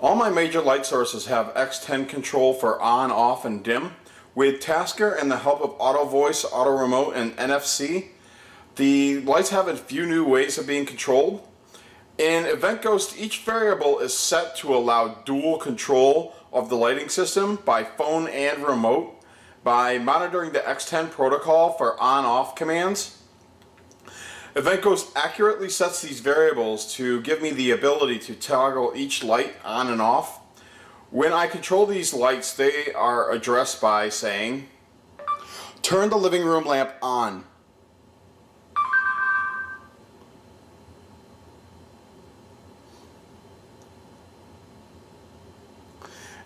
All my major light sources have X10 control for on, off, and dim. With Tasker and the help of AutoVoice, AutoRemote, and NFC, the lights have a few new ways of being controlled. In EventGhost, each variable is set to allow dual control of the lighting system by phone and remote by monitoring the X10 protocol for on-off commands. EventGhost accurately sets these variables to give me the ability to toggle each light on and off. When I control these lights, they are addressed by saying, turn the living room lamp on.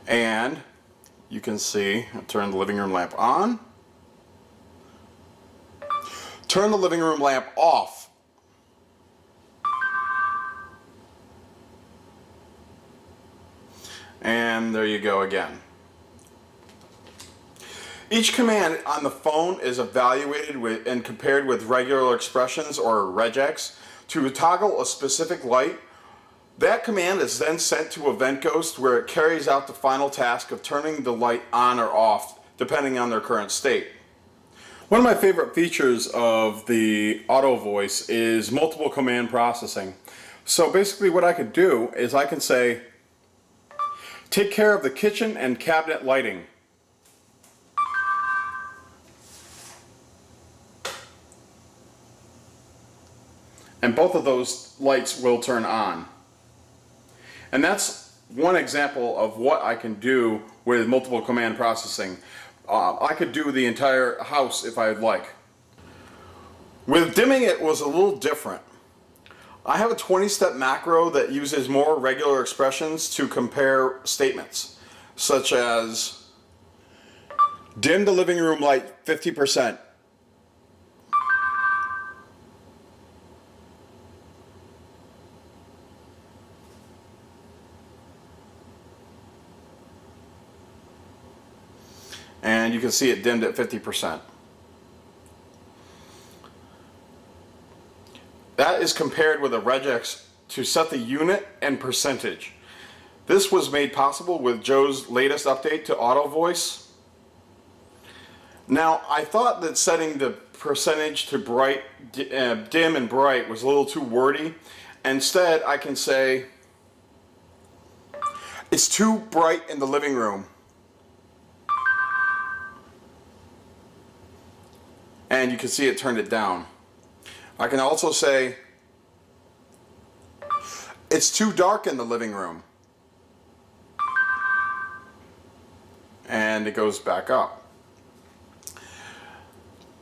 And you can see, turn the living room lamp on. Turn the living room lamp off. And there you go again. Each command on the phone is evaluated with and compared with regular expressions or regex to toggle a specific light. That command is then sent to EventGhost, where it carries out the final task of turning the light on or off depending on their current state. One of my favorite features of the AutoVoice is multiple command processing. So basically what I could do is I can say, take care of the kitchen and cabinet lighting. And both of those lights will turn on. And that's one example of what I can do with multiple command processing. I could do the entire house if I'd like. With dimming, it was a little different. I have a 20-step macro that uses more regular expressions to compare statements, such as dim the living room light 50%. And you can see it dimmed at 50%. That is compared with a regex to set the unit and percentage. This was made possible with Joe's latest update to AutoVoice. Now, I thought that setting the percentage to bright, dim and bright was a little too wordy. Instead, I can say, it's too bright in the living room. And you can see it turned it down. I can also say, it's too dark in the living room. And it goes back up.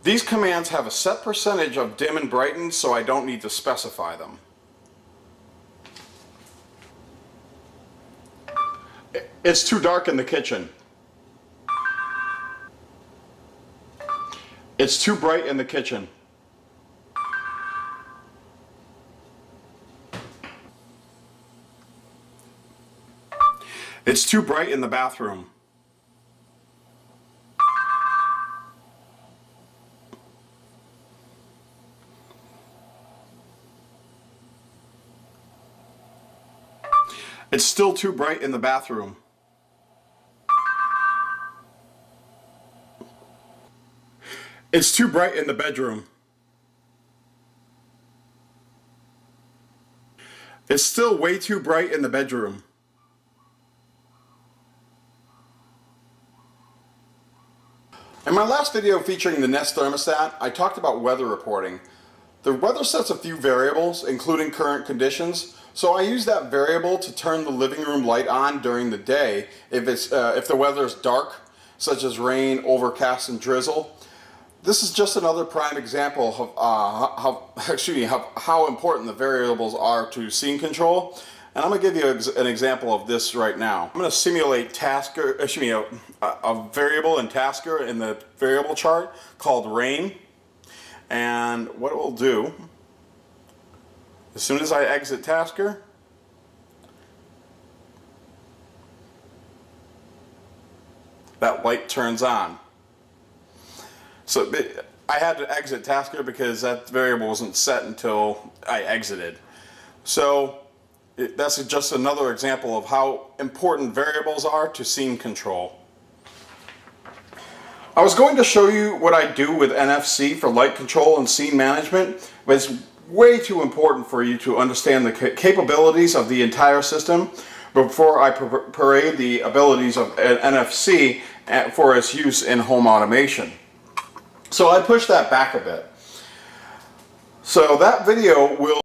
These commands have a set percentage of dim and brighten, so I don't need to specify them. It's too dark in the kitchen. It's too bright in the kitchen. It's too bright in the bathroom. It's still too bright in the bathroom. It's too bright in the bedroom. It's still way too bright in the bedroom. In my last video featuring the Nest thermostat, I talked about weather reporting. The weather sets a few variables, including current conditions, so I use that variable to turn the living room light on during the day if the weather is dark, such as rain, overcast, and drizzle. This is just another prime example of how important the variables are to scene control. And I'm going to give you an example of this right now. I'm going to simulate a variable in Tasker in the variable chart called rain. And what it will do, as soon as I exit Tasker, that light turns on. So I had to exit Tasker because that variable wasn't set until I exited. So That's just another example of how important variables are to scene control. I was going to show you what I do with NFC for light control and scene management, but it's way too important for you to understand the capabilities of the entire system before I parade the abilities of NFC for its use in home automation. So I pushed that back a bit. So that video will